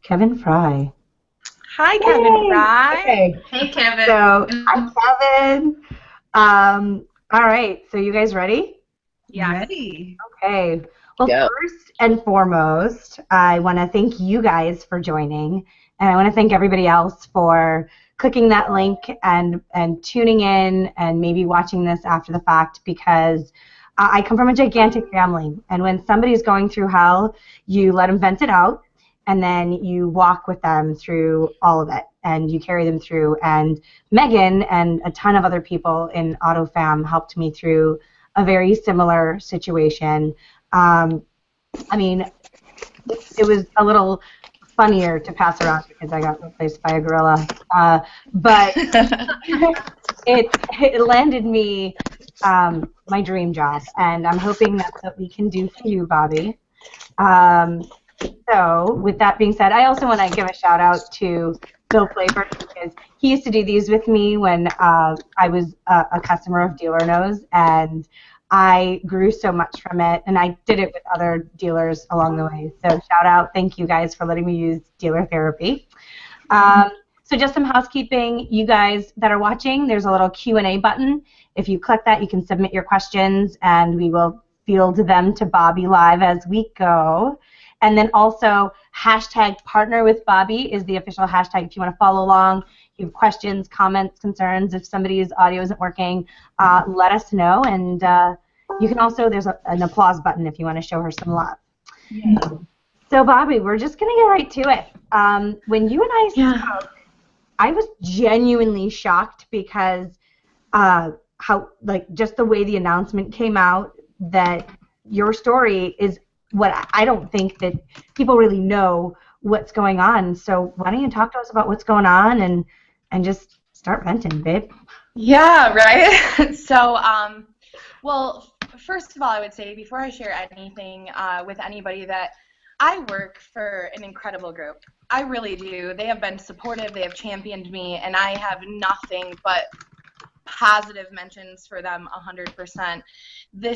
Kevin Fry. Hi, Kevin Fry. Okay. Hey, Kevin. So, hi, Kevin. All right. So, you guys ready? Yes. Ready. Okay. Well, first and foremost, I want to thank you guys for joining, and I want to thank everybody else for clicking that link and tuning in and maybe watching this after the fact because I come from a gigantic family, and when somebody's going through hell, you let them vent it out, and then you walk with them through all of it, and you carry them through. And Megan and a ton of other people in AutoFam helped me through a very similar situation. I mean, it was a little funnier to pass around because I got replaced by a gorilla, but it landed me my dream job, and I'm hoping that's what we can do for you, Bobbie. So with that being said, I also want to give a shout out to Bill Flavor because he used to do these with me when I was a customer of Dealer Knows, and I grew so much from it, and I did it with other dealers along the way. So shout out, thank you guys for letting me use dealer therapy. So just some housekeeping, you guys that are watching, there's a little Q&A button. If you click that, you can submit your questions, and we will field them to Bobbie live as we go. And then also, hashtag partner with Bobbie is the official hashtag if you want to follow along. If you have questions, comments, concerns, if somebody's audio isn't working, let us know. And you can also, there's an applause button if you want to show her some love. Yeah. So, Bobbie, we're just going to get right to it. When you and I spoke, I was genuinely shocked because how, like, just the way the announcement came out that your story is what I don't think that people really know what's going on. So why don't you talk to us about what's going on and just start venting, babe? Yeah, right. So, well, first of all, I would say before I share anything with anybody that I work for an incredible group. I really do. They have been supportive. They have championed me, and I have nothing but positive mentions for them 100%. This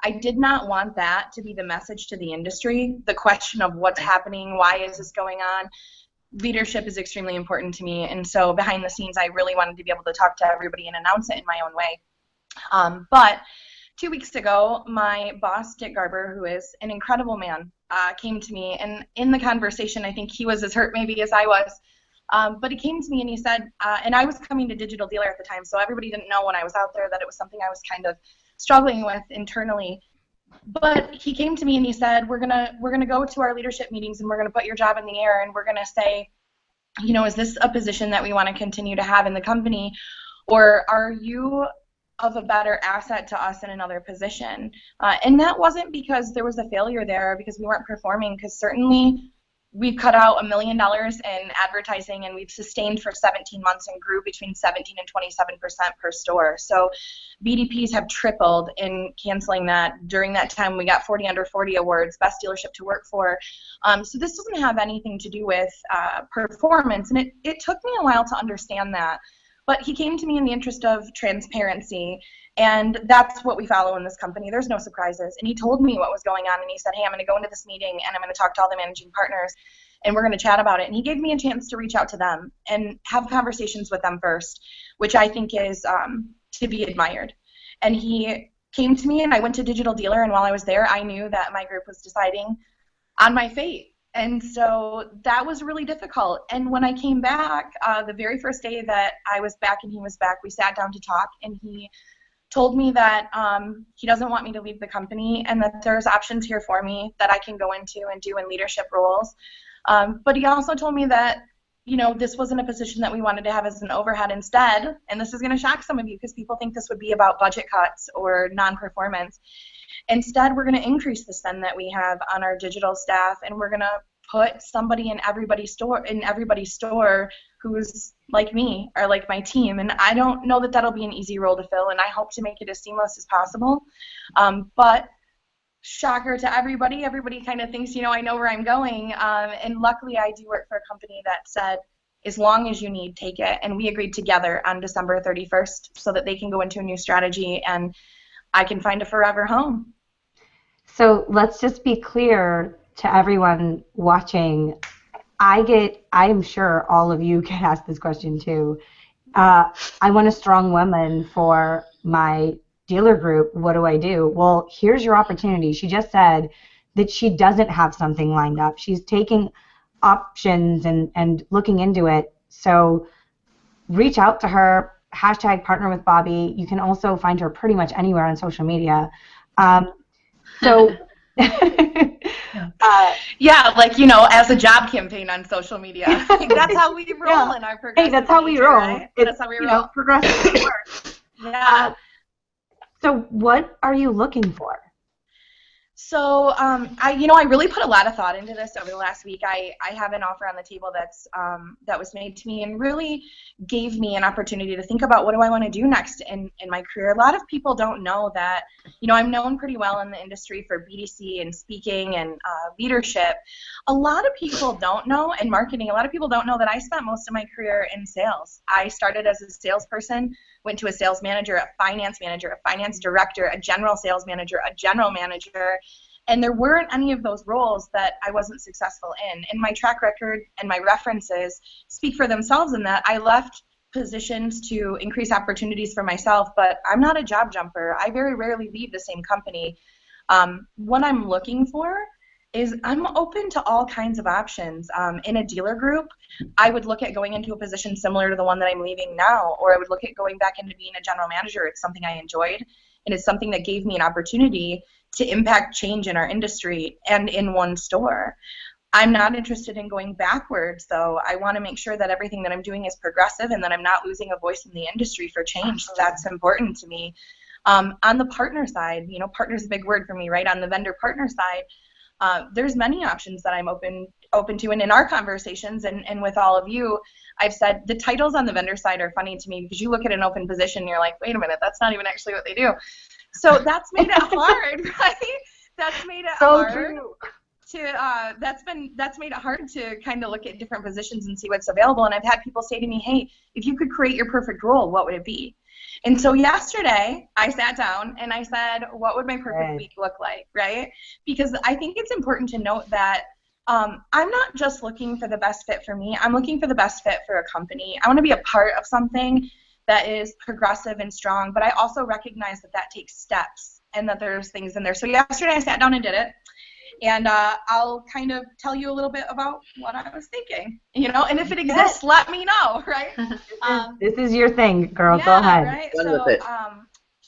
I did not want that to be the message to the industry, the question of what's happening, why is this going on. Leadership is extremely important to me, and so behind the scenes I really wanted to be able to talk to everybody and announce it in my own way. But 2 weeks ago, my boss, Dick Garber, who is an incredible man, came to me, and in the conversation I think he was as hurt maybe as I was. But he came to me and he said, and I was coming to Digital Dealer at the time, so everybody didn't know when I was out there that it was something I was kind of struggling with internally. But he came to me and he said, we're gonna go to our leadership meetings and we're gonna put your job in the air and we're gonna say, you know, is this a position that we want to continue to have in the company, or are you of a better asset to us in another position? And that wasn't because there was a failure there, because we weren't performing, because certainly we've cut out $1 million in advertising and we've sustained for 17 months and grew between 17 and 27% per store. So BDPs have tripled in canceling that. During that time, we got 40 under 40 awards, best dealership to work for. So this doesn't have anything to do with performance, and it took me a while to understand that. But he came to me in the interest of transparency, and that's what we follow in this company. There's no surprises. And he told me what was going on, and he said, hey, I'm going to go into this meeting, and I'm going to talk to all the managing partners, and we're going to chat about it. And he gave me a chance to reach out to them and have conversations with them first, which I think is to be admired. And he came to me, and I went to Digital Dealer, and while I was there, I knew that my group was deciding on my fate. And so that was really difficult. And when I came back, the very first day that I was back and he was back, we sat down to talk, and he told me that he doesn't want me to leave the company and that there's options here for me that I can go into and do in leadership roles. But he also told me that, you know, this wasn't a position that we wanted to have as an overhead instead, and this is going to shock some of you because people think this would be about budget cuts or non-performance. Instead, we're going to increase the spend that we have on our digital staff, and we're going to put somebody in everybody's store who's like me or like my team. And I don't know that that'll be an easy role to fill, and I hope to make it as seamless as possible. But shocker to everybody kind of thinks, I know where I'm going. And luckily, I do work for a company that said, as long as you need, take it. And we agreed together on December 31st so that they can go into a new strategy and I can find a forever home. So let's just be clear to everyone watching. I'm sure all of you get asked this question too. I want a strong woman for my dealer group. What do I do? Well, here's your opportunity. She just said that she doesn't have something lined up. She's taking options and looking into it. So reach out to her, #partner with Bobbie. You can also find her pretty much anywhere on social media. So yeah, as a job campaign on social media. That's how we roll in our progressive. Hey, that's how we roll. Right? That's how we roll. Progressive work. Yeah. So what are you looking for? So, I really put a lot of thought into this over the last week. I have an offer on the table that was made to me and really gave me an opportunity to think about what do I want to do next in my career. A lot of people don't know that, I'm known pretty well in the industry for BDC and speaking and leadership. A lot of people don't know, and marketing, a lot of people don't know that I spent most of my career in sales. I started as a salesperson, went to a sales manager, a finance director, a general sales manager, a general manager, and there weren't any of those roles that I wasn't successful in. And my track record and my references speak for themselves in that I left positions to increase opportunities for myself, but I'm not a job jumper. I very rarely leave the same company. What I'm looking for is I'm open to all kinds of options. In a dealer group, I would look at going into a position similar to the one that I'm leaving now, or I would look at going back into being a general manager. It's something I enjoyed, and it's something that gave me an opportunity to impact change in our industry and in one store. I'm not interested in going backwards, though. I want to make sure that everything that I'm doing is progressive and that I'm not losing a voice in the industry for change. That's important to me. On the partner side, partner is a big word for me, right? On the vendor partner side, there's many options that I'm open to, and in our conversations and with all of you, I've said the titles on the vendor side are funny to me because you look at an open position and you're like, wait a minute, that's not even actually what they do. So that's made it hard, right? That's made it hard. True. That's made it hard to kind of look at different positions and see what's available. And I've had people say to me, hey, if you could create your perfect role, what would it be? And so yesterday I sat down and I said, what would my perfect week look like, right? Because I think it's important to note that I'm not just looking for the best fit for me. I'm looking for the best fit for a company. I want to be a part of something that is progressive and strong, but I also recognize that takes steps and that there's things in there. So yesterday I sat down and did it. And I'll kind of tell you a little bit about what I was thinking, and if it exists, let me know, right? This is your thing, girl. Yeah, go ahead. Right? So,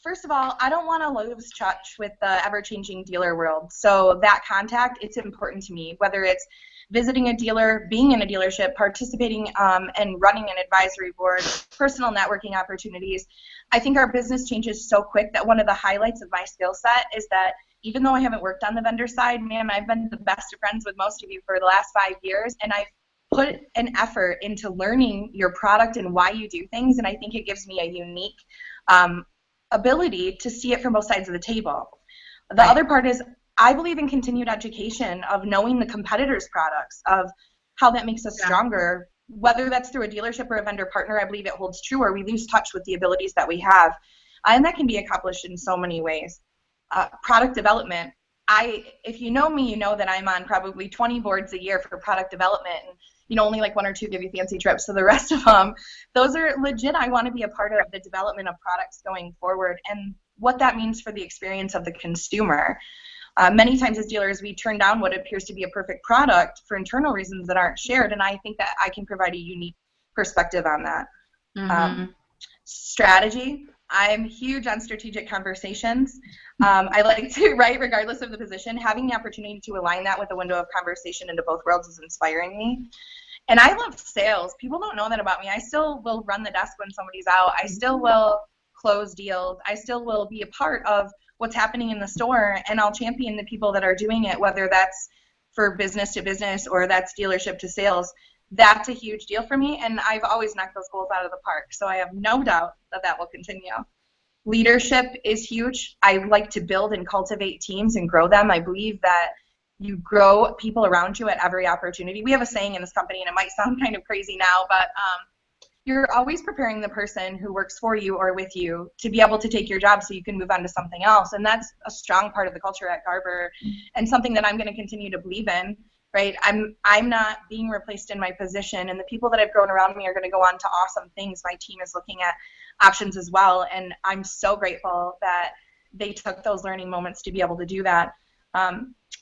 first of all, I don't want to lose touch with the ever-changing dealer world. So that contact, it's important to me, whether it's visiting a dealer, being in a dealership, participating and running an advisory board, personal networking opportunities. I think our business changes so quick that one of the highlights of my skill set is that even though I haven't worked on the vendor side, man, I've been the best of friends with most of you for the last 5 years, and I've put an effort into learning your product and why you do things, and I think it gives me a unique ability to see it from both sides of the table. The other part is I believe in continued education of knowing the competitors' products, of how that makes us stronger, whether that's through a dealership or a vendor partner. I believe it holds true, or we lose touch with the abilities that we have, and that can be accomplished in so many ways. Product development. If you know me, you know that I'm on probably 20 boards a year for product development, and only like 1 or 2 give you fancy trips. So the rest of them, those are legit. I want to be a part of the development of products going forward and what that means for the experience of the consumer. Many times as dealers, we turn down what appears to be a perfect product for internal reasons that aren't shared, and I think that I can provide a unique perspective on that. Mm-hmm. Strategy. I'm huge on strategic conversations. I like to write regardless of the position. Having the opportunity to align that with a window of conversation into both worlds is inspiring me. And I love sales. People don't know that about me. I still will run the desk when somebody's out. I still will close deals. I still will be a part of what's happening in the store, and I'll champion the people that are doing it, whether that's for business to business or that's dealership to sales. That's a huge deal for me, and I've always knocked those goals out of the park. So I have no doubt that that will continue. Leadership is huge. I like to build and cultivate teams and grow them. I believe that you grow people around you at every opportunity. We have a saying in this company, and it might sound kind of crazy now, but you're always preparing the person who works for you or with you to be able to take your job so you can move on to something else. And that's a strong part of the culture at Garber, and something that I'm going to continue to believe in, right? I'm not being replaced in my position, and the people that I've grown around me are going to go on to awesome things. My team is looking at options as well, and I'm so grateful that they took those learning moments to be able to do that.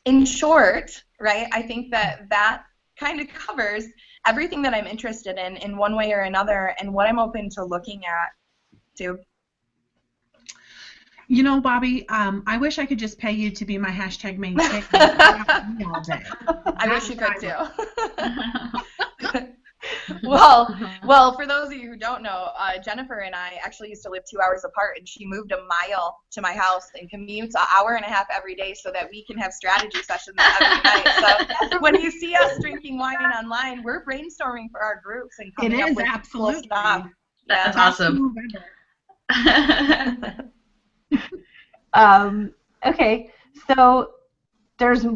In short, right, I think that kind of covers everything that I'm interested in one way or another, and what I'm open to looking at too. You know, Bobbie, I wish I could just pay you to be my hashtag main chick. All day. I wish you could too. Well, for those of you who don't know, Jennifer and I actually used to live 2 hours apart, and she moved a mile to my house and commutes an hour and a half every day so that we can have strategy sessions every night. So when you see us drinking wine online, we're brainstorming for our groups and coming up with cool stuff. That's awesome. Okay, so there's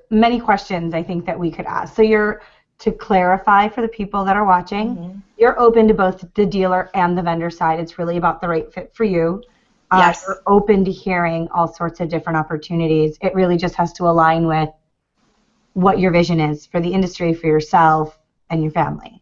many questions I think that we could ask. So to clarify for the people that are watching, you're open to both the dealer and the vendor side. It's really about the right fit for you. Yes. You're open to hearing all sorts of different opportunities. It really just has to align with what your vision is for the industry, for yourself, and your family.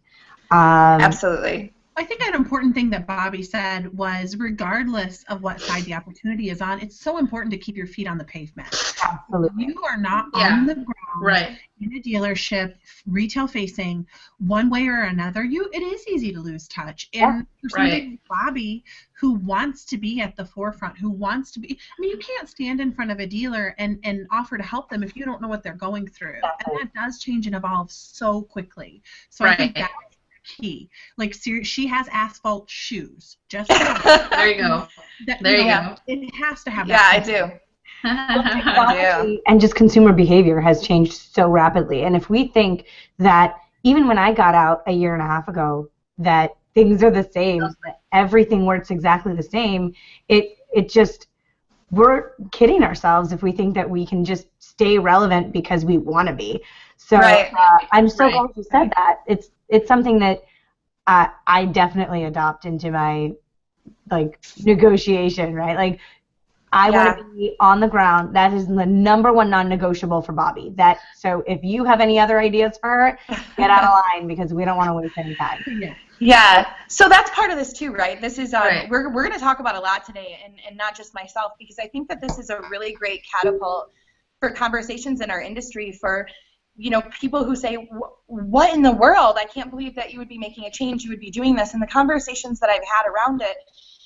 Absolutely. I think an important thing that Bobbie said was, regardless of what side the opportunity is on, it's so important to keep your feet on the pavement. Absolutely. You are not on the ground in a dealership, retail facing, one way or another. It is easy to lose touch. And for somebody like Bobbie, who wants to be at the forefront, who wants to be, I mean, you can't stand in front of a dealer and offer to help them if you don't know what they're going through. And that does change and evolve so quickly. So I think that's key. Like, she has asphalt shoes. Just there you go. There you go. It has to have. Yeah, I do. Technology and just consumer behavior has changed so rapidly. And if we think that even when I got out a year and a half ago that things are the same, that everything works exactly the same, it just, we're kidding ourselves if we think that we can just stay relevant because we want to be. So I'm so glad you said that. It's something that I definitely adopt into my negotiation, right? Like, I want to be on the ground. That is the number one non-negotiable for Bobbie. So if you have any other ideas for her, get out of line, because we don't want to waste any time. Yeah. So that's part of this too, right? This is we're going to talk about a lot today, and not just myself, because I think that this is a really great catapult for conversations in our industry for, people who say, what in the world? I can't believe that you would be making a change. You would be doing this. And the conversations that I've had around it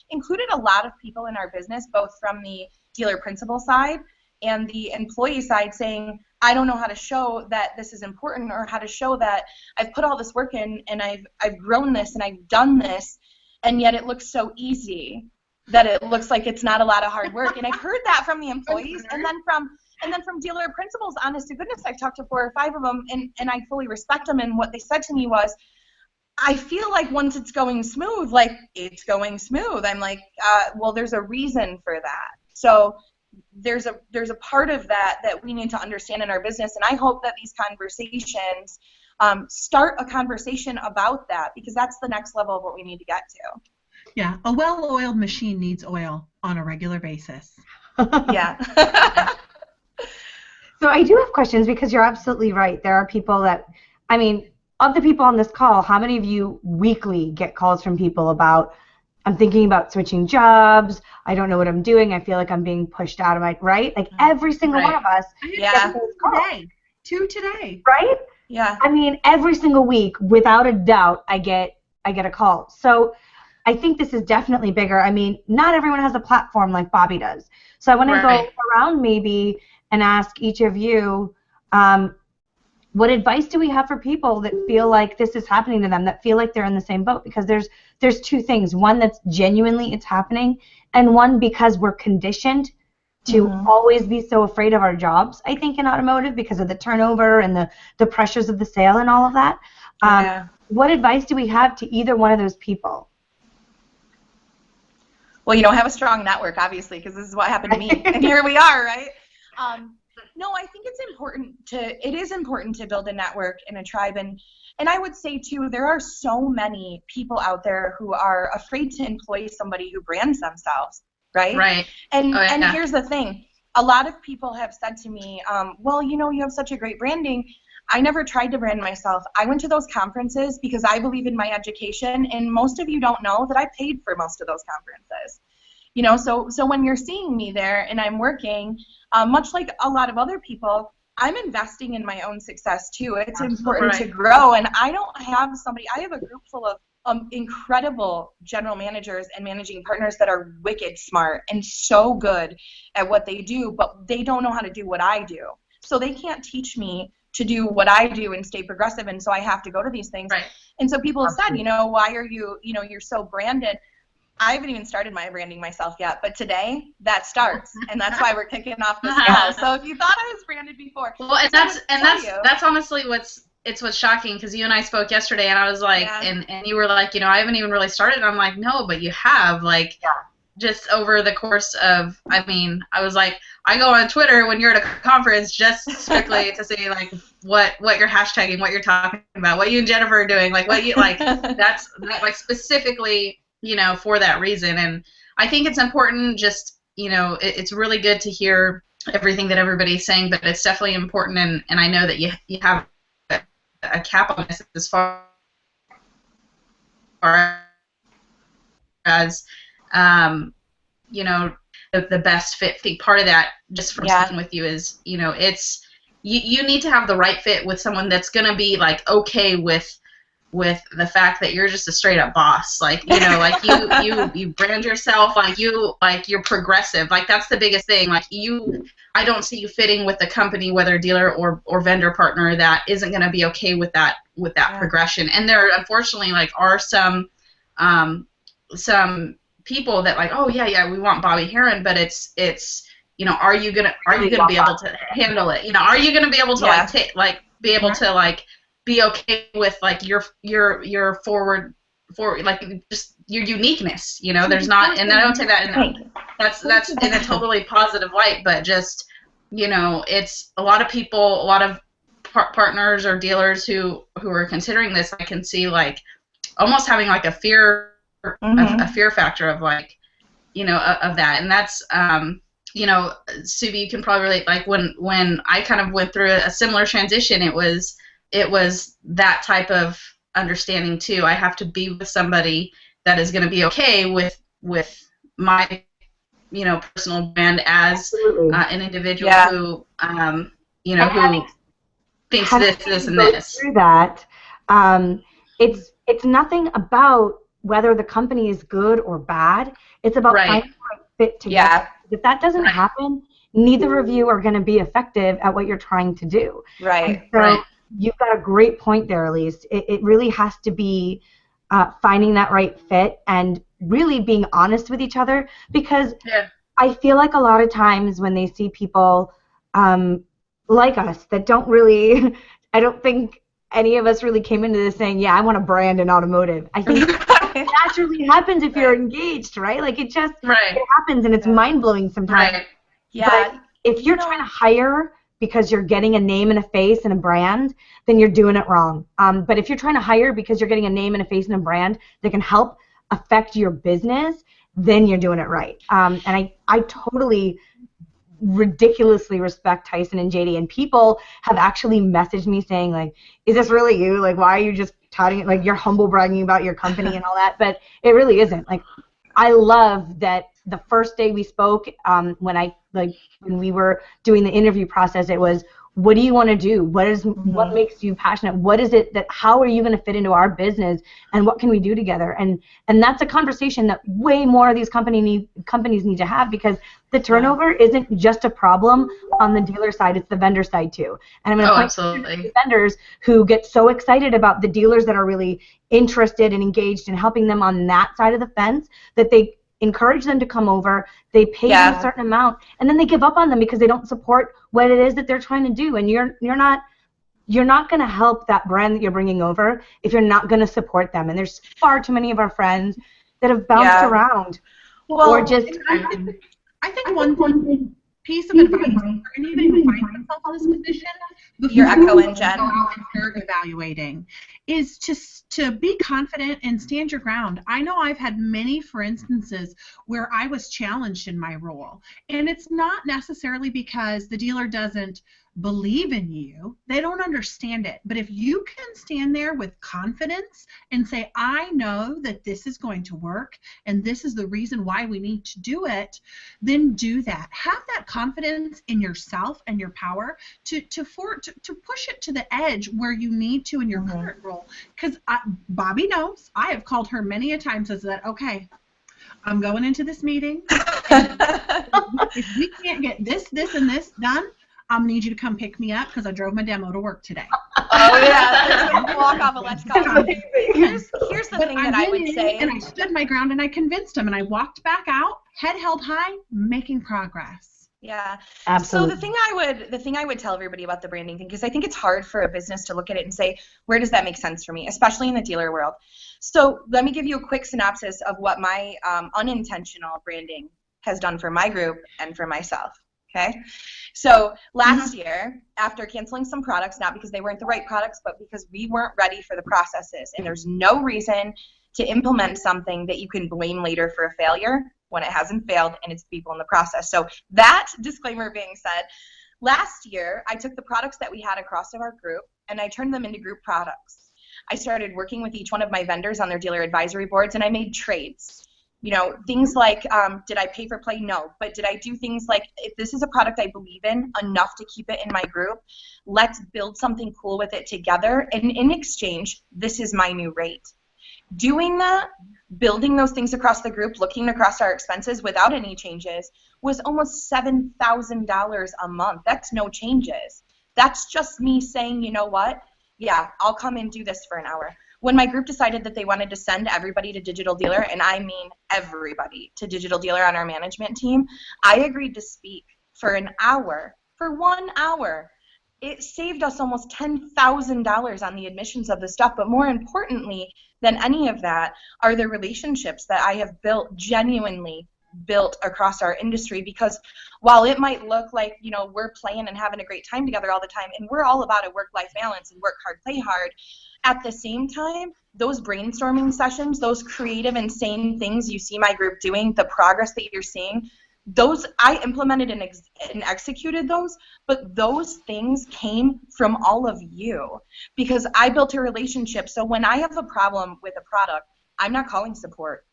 included a lot of people in our business, both from the dealer principal side and the employee side, saying, I don't know how to show that this is important, or how to show that I've put all this work in, and I've grown this, and I've done this, and yet it looks so easy that it looks like it's not a lot of hard work. And I've heard that from the employees, and then from dealer principals. Honest to goodness, I've talked to 4 or 5 of them, and I fully respect them. And what they said to me was, I feel like once it's going smooth, it's going smooth. I'm like, well, there's a reason for that. So there's a part of that we need to understand in our business, and I hope that these conversations start a conversation about that, because that's the next level of what we need to get to. Yeah, a well-oiled machine needs oil on a regular basis. Yeah. So I do have questions, because you're absolutely right. There are people that, of the people on this call, how many of you weekly get calls from people about, I'm thinking about switching jobs, I don't know what I'm doing, I feel like I'm being pushed out of my, right? Like, every single one of us gets those calls. 2 today. Right? Yeah. Every single week, without a doubt, I get a call. So I think this is definitely bigger. Not everyone has a platform like Bobbie does. So I want to go around maybe and ask each of you, what advice do we have for people that feel like this is happening to them, that feel like they're in the same boat? Because there's 2 things. One, that's genuinely it's happening, and one, because we're conditioned to always be so afraid of our jobs, I think, in automotive because of the turnover and the pressures of the sale and all of that. What advice do we have to either one of those people? Well, have a strong network, obviously, because this is what happened to me, and here we are, right? No, I think it is important to build a network and a tribe, and I would say, too, there are so many people out there who are afraid to employ somebody who brands themselves, right? Right. And here's the thing. A lot of people have said to me, well, you have such a great branding. I never tried to brand myself. I went to those conferences because I believe in my education, and most of you don't know that I paid for most of those conferences. So when you're seeing me there and I'm working, much like a lot of other people, I'm investing in my own success too. It's important to grow, and I have a group full of incredible general managers and managing partners that are wicked smart and so good at what they do, but they don't know how to do what I do. So they can't teach me to do what I do and stay progressive, and so I have to go to these things. Right. And so people have said, why are you, you're so branded? I haven't even started my branding myself yet, but today that starts, and that's why we're kicking off this call. So if you thought I was branded before, well, and that's honestly what's shocking, because you and I spoke yesterday, and I was like, and you were like, I haven't even really started. And I'm like, no, but you have, just over the course of, I was like, I go on Twitter when you're at a conference just strictly to see what you're hashtagging, what you're talking about, what you and Jennifer are doing, what you that's specifically for that reason. And I think it's important, just it's really good to hear everything that everybody's saying, but it's definitely important, and I know that you have a cap on this as far as the best fit. I think part of that, just from speaking with you, is it's you need to have the right fit with someone that's gonna be okay with the fact that you're just a straight up boss, you brand yourself, you're progressive, that's the biggest thing. I don't see you fitting with a company, whether dealer or vendor partner, that isn't going to be okay with that progression. And there unfortunately are some people that oh yeah we want Bobbie Herron, but it's are you gonna be able to handle it? Are you gonna be able to be able to be okay with your forward just your uniqueness, there's not, and I don't say that that's in a totally positive light, but just it's a lot of people, a lot of partners or dealers who are considering this, I can see almost having a fear factor of of that. And that's Subi, you can probably relate, when I kind of went through a similar transition, it was that type of understanding too. I have to be with somebody that is going to be okay with my personal brand as an individual who who thinks this and this. Through that, it's nothing about whether the company is good or bad. It's about finding the right fit together. Yeah. If that doesn't happen, neither of you are going to be effective at what you're trying to do. Right. And so you've got a great point there, Elise. It really has to be finding that right fit and really being honest with each other, because I feel like a lot of times when they see people like us that don't really, I don't think any of us really came into this saying, yeah, I want to brand in automotive. I think it naturally happens if you're engaged, right? It just it happens, and it's mind-blowing sometimes. Right. Yeah. But if you're trying to hire because you're getting a name and a face and a brand, then you're doing it wrong. But if you're trying to hire because you're getting a name and a face and a brand that can help affect your business, then you're doing it right. And I totally ridiculously respect Tyson and JD, and people have actually messaged me saying, is this really you? Why are you just touting it? You're humble bragging about your company and all that, but it really isn't. I love that the first day we spoke, when we were doing the interview process, it was, what do you want to do? What makes you passionate? What is it how are you going to fit into our business, and what can we do together? And that's a conversation that way more of these companies need to have, because the turnover isn't just a problem on the dealer side, it's the vendor side too. And I'm going to point to the vendors who get so excited about the dealers that are really interested and engaged in helping them on that side of the fence, that they encourage them to come over. They pay them a certain amount, and then they give up on them because they don't support what it is that they're trying to do. And you're not going to help that brand that you're bringing over if you're not going to support them. And there's far too many of our friends that have bounced around, or just. I think one piece of advice for anybody who finds themselves in this position, you're echoing, Jen, and start evaluating, is to be confident and stand your ground. I know I've had many, for instances, where I was challenged in my role, and it's not necessarily because the dealer doesn't believe in you. They don't understand it. But if you can stand there with confidence and say, I know that this is going to work and this is the reason why we need to do it, then do that. Have that confidence in yourself and your power to push it to the edge where you need to in your current role. Because Bobbie knows, I have called her many a times as that, okay, I'm going into this meeting, and if we can't get this, and this done, I'm going to need you to come pick me up because I drove my demo to work today. Oh, yeah. Walk off a let's go. Here's the thing that I would say. And I stood my ground and I convinced him, and I walked back out, head held high, making progress. Yeah. Absolutely. So the thing I would tell everybody about the branding thing, because I think it's hard for a business to look at it and say, where does that make sense for me, especially in the dealer world. So let me give you a quick synopsis of what my unintentional branding has done for my group and for myself. Okay, so last year, after canceling some products, not because they weren't the right products, but because we weren't ready for the processes, and there's no reason to implement something that you can blame later for a failure when it hasn't failed and it's people in the process. So that disclaimer being said, last year, I took the products that we had across our group and I turned them into group products. I started working with each one of my vendors on their dealer advisory boards, and I made trades. You know, things like, did I pay for play? No. But did I do things like, if this is a product I believe in enough to keep it in my group, let's build something cool with it together. And in exchange, this is my new rate. Doing that, building those things across the group, looking across our expenses without any changes, was almost $7,000 a month. That's no changes. That's just me saying, you know what? Yeah, I'll come and do this for an hour. When my group decided that they wanted to send everybody to Digital Dealer, and I mean everybody to Digital Dealer on our management team, I agreed to speak for an hour, for 1 hour. It saved us almost $10,000 on the admissions of the stuff, but more importantly than any of that are the relationships that I have built, genuinely built across our industry, because while it might look like, you know, we're playing and having a great time together all the time, and we're all about a work-life balance and work hard, play hard, at the same time, those brainstorming sessions, those creative, insane things you see my group doing, the progress that you're seeing, those I implemented and executed those, but those things came from all of you because I built a relationship. So when I have a problem with a product, I'm not calling support.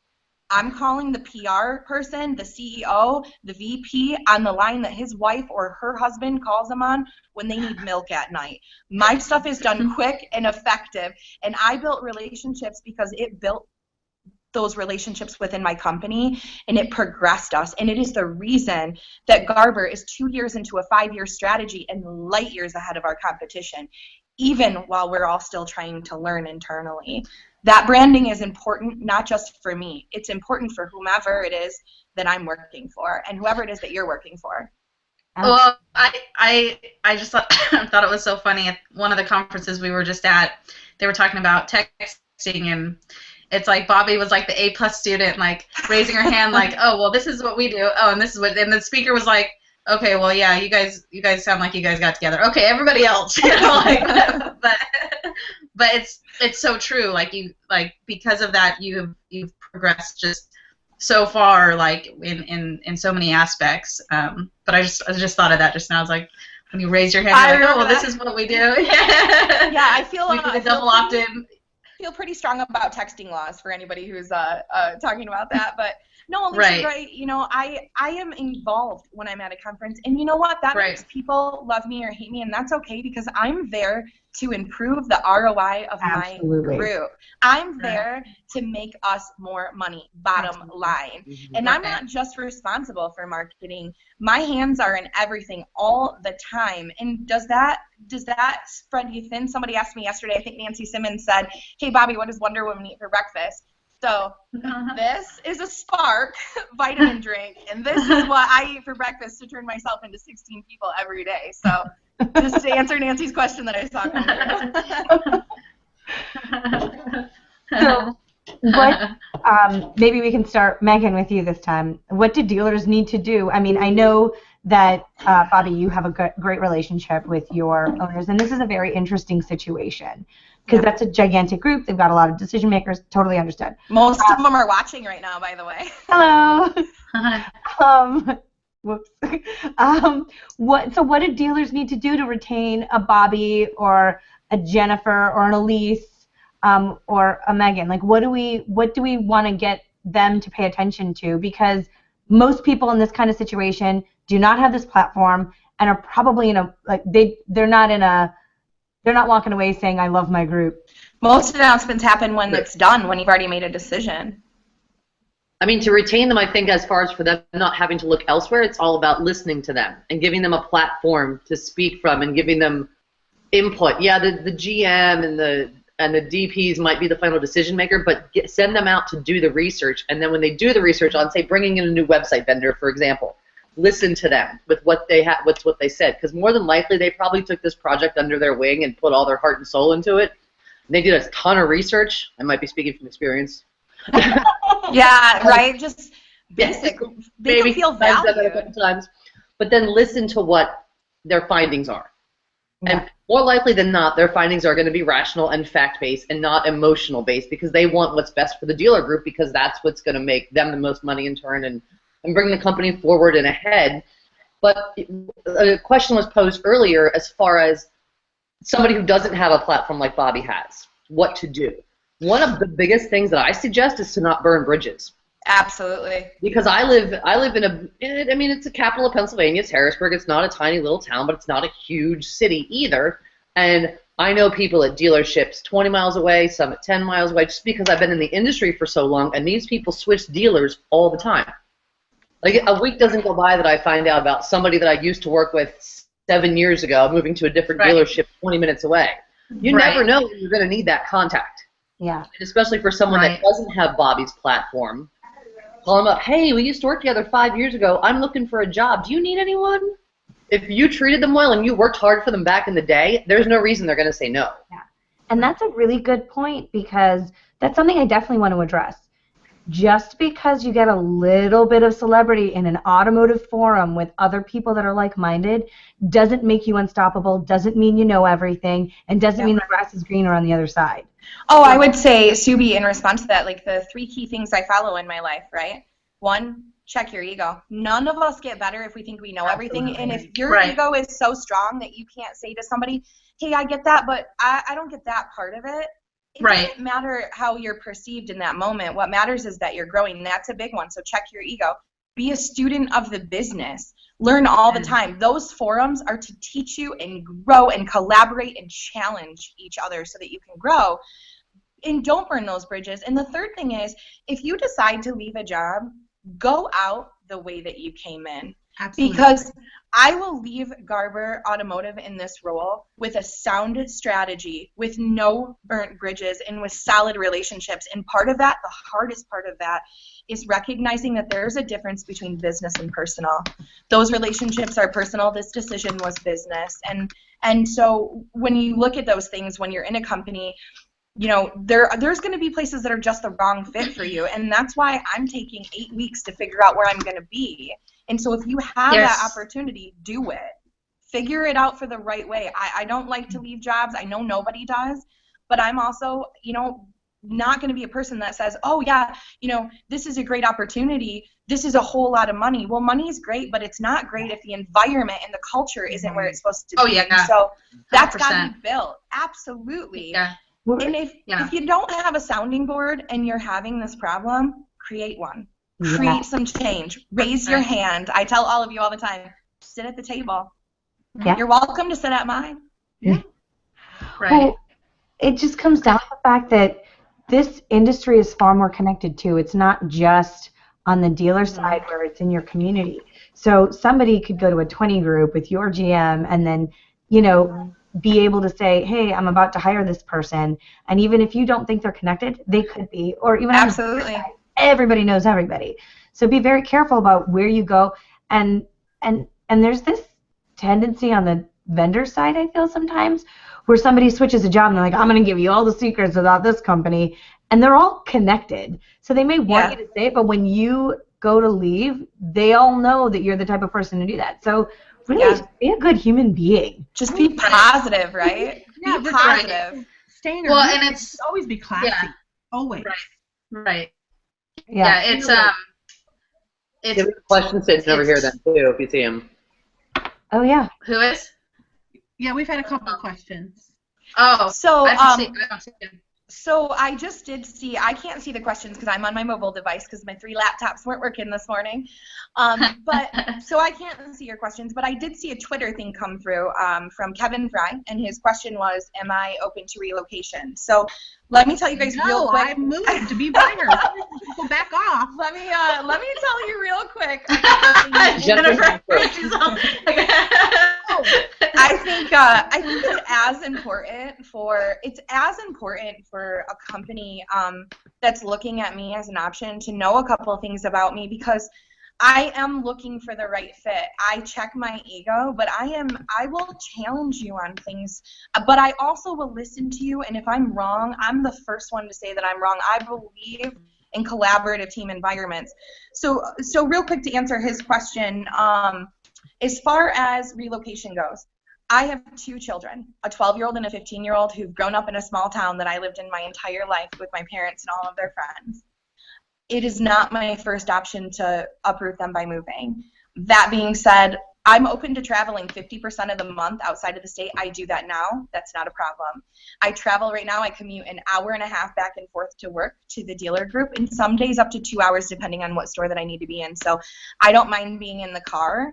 I'm calling the PR person, the CEO, the VP on the line that his wife or her husband calls them on when they need milk at night. My stuff is done quick and effective, and I built relationships because it built those relationships within my company, and it progressed us. And it is the reason that Garber is 2 years into a 5-year strategy and light years ahead of our competition, even while we're all still trying to learn internally. That branding is important, not just for me. It's important for whomever it is that I'm working for and whoever it is that you're working for. Well, I just thought it was so funny. At one of the conferences we were just at, they were talking about texting, and it's like Bobbie was like the A+ student, like raising her hand, like, oh, well, this is what we do. Oh, and this is what, and the speaker was like, okay, well, yeah, you guys sound like you guys got together. Okay, everybody else, you know, like, but it's so true. Like because of that, you've progressed just so far, like in so many aspects. But I just thought of that just now. I was like, when you raise your hand, you're like, oh, well, this is what we do. Yeah, I feel we do the double opt-in. Feel pretty strong about texting laws for anybody who's talking about that, but. No, Elise, right. You know, I am involved when I'm at a conference, and you know what? That makes people love me or hate me, and that's okay because I'm there to improve the ROI of my group. I'm there to make us more money, bottom line. And I'm not just responsible for marketing. My hands are in everything all the time. And does that spread you thin? Somebody asked me yesterday, I think Nancy Simmons said, hey, Bobbie, what does Wonder Woman eat for breakfast? So this is a Spark vitamin drink, and this is what I eat for breakfast to turn myself into 16 people every day. So just to answer Nancy's question that I saw come through. So what, maybe we can start, Megan, with you this time. What do dealers need to do? I mean, I know that, Bobbie, you have a great relationship with your owners, and this is a very interesting situation because that's a gigantic group. They've got a lot of decision makers. Totally understood. Most of them are watching right now, by the way. Hello. Whoops. So what do dealers need to do to retain a Bobbie or a Jennifer or an Elise? Or a Megan, like what do we want to get them to pay attention to? Because most people in this kind of situation do not have this platform and are probably in a they're not walking away saying I love my group. Most announcements happen when it's done, when you've already made a decision. I mean, to retain them, I think as far as for them not having to look elsewhere, it's all about listening to them and giving them a platform to speak from and giving them input. Yeah, the GM and the DPs might be the final decision maker, but send them out to do the research. And then when they do the research on, say, bringing in a new website vendor, for example, listen to them with what they what they said, because more than likely they probably took this project under their wing and put all their heart and soul into it. And they did a ton of research. I might be speaking from experience. Yeah, right. Just basic. Make them feel valued. I've done that a couple times. But then listen to what their findings are. Yeah. And more likely than not, their findings are going to be rational and fact-based and not emotional-based because they want what's best for the dealer group because that's what's going to make them the most money in turn and bring the company forward and ahead. But a question was posed earlier as far as somebody who doesn't have a platform like Bobbie has, what to do. One of the biggest things that I suggest is to not burn bridges. Absolutely. because I live in it's the capital of Pennsylvania. It's Harrisburg. It's not a tiny little town, but it's not a huge city either. And I know people at dealerships 20 miles away, some at 10 miles away, just because I've been in the industry for so long, and these people switch dealers all the time. Like a week doesn't go by that I find out about somebody that I used to work with 7 years ago moving to a different dealership 20 minutes away. You never know when you're going to need that contact. Yeah. And especially for someone that doesn't have Bobbie's platform. Call them up. Hey, we used to work together 5 years ago. I'm looking for a job. Do you need anyone? If you treated them well and you worked hard for them back in the day, there's no reason they're going to say no. Yeah. And that's a really good point because that's something I definitely want to address. Just because you get a little bit of celebrity in an automotive forum with other people that are like-minded doesn't make you unstoppable, doesn't mean you know everything, and doesn't mean the grass is greener on the other side. Oh, I would say, Subi, in response to that, like the 3 key things I follow in my life, right? 1, check your ego. None of us get better if we think we know everything. And if your ego is so strong that you can't say to somebody, hey, I get that, but I don't get that part of it. It doesn't matter how you're perceived in that moment. What matters is that you're growing. That's a big one. So check your ego. Be a student of the business. Learn all the time. Those forums are to teach you and grow and collaborate and challenge each other so that you can grow. And don't burn those bridges. And the third thing is, if you decide to leave a job, go out the way that you came in. Absolutely. Because I will leave Garber Automotive in this role with a sound strategy, with no burnt bridges, and with solid relationships. And part of that, the hardest part of that, is recognizing that there's a difference between business and personal. Those relationships are personal. This decision was business. And so when you look at those things, when you're in a company, you know, there's going to be places that are just the wrong fit for you. And that's why I'm taking 8 weeks to figure out where I'm going to be. And so if you have that opportunity, do it. Figure it out for the right way. I don't like to leave jobs. I know nobody does. But I'm also, you know, not going to be a person that says, oh, yeah, you know, this is a great opportunity. This is a whole lot of money. Well, money is great, but it's not great if the environment and the culture isn't where it's supposed to be. Oh, yeah. So that's got to be built. Absolutely. Yeah. And if you don't have a sounding board and you're having this problem, create one. Create some change. Raise your hand. I tell all of you all the time, sit at the table. Yeah. You're welcome to sit at mine. Yeah. Right. Well, it just comes down to the fact that this industry is far more connected too. It's not just on the dealer side where it's in your community. So somebody could go to a 20 group with your GM and then, you know, be able to say, hey, I'm about to hire this person, and even if you don't think they're connected, they could be, or even absolutely. Everybody knows everybody. So be very careful about where you go, and there's this tendency on the vendor side, I feel sometimes, where somebody switches a job and they're like, I'm going to give you all the secrets about this company, and they're all connected. So they may want you to say it, but when you go to leave, they all know that you're the type of person to do that. So really, be a good human being. Just be positive, right? Yeah, be positive. Staying and it's always be classy. Yeah. Always. Right. Yeah, it's Give a question sitting over here then too, if you see him. Oh yeah. Who is? Yeah, we've had a couple of questions. Oh, so I don't see him. So I just did see, I can't see the questions because I'm on my mobile device because my 3 laptops weren't working this morning. But so I can't see your questions, but I did see a Twitter thing come through from Kevin Fry, and his question was, am I open to relocation? So let me tell you guys real quick. I moved to be brighter. Go back off. Let me tell you real quick. Jennifer. I think it's as important for a company that's looking at me as an option to know a couple of things about me, because I am looking for the right fit. I check my ego, but I will challenge you on things, but I also will listen to you, and if I'm wrong, I'm the first one to say that I'm wrong. I believe in collaborative team environments. So real quick to answer his question, as far as relocation goes, I have 2 children, a 12-year-old and a 15-year-old, who've grown up in a small town that I lived in my entire life with my parents and all of their friends. It is not my first option to uproot them by moving. That being said, I'm open to traveling 50% of the month outside of the state. I do that now. That's not a problem. I travel right now. I commute an hour and a half back and forth to work to the dealer group, and some days up to 2 hours depending on what store that I need to be in. So I don't mind being in the car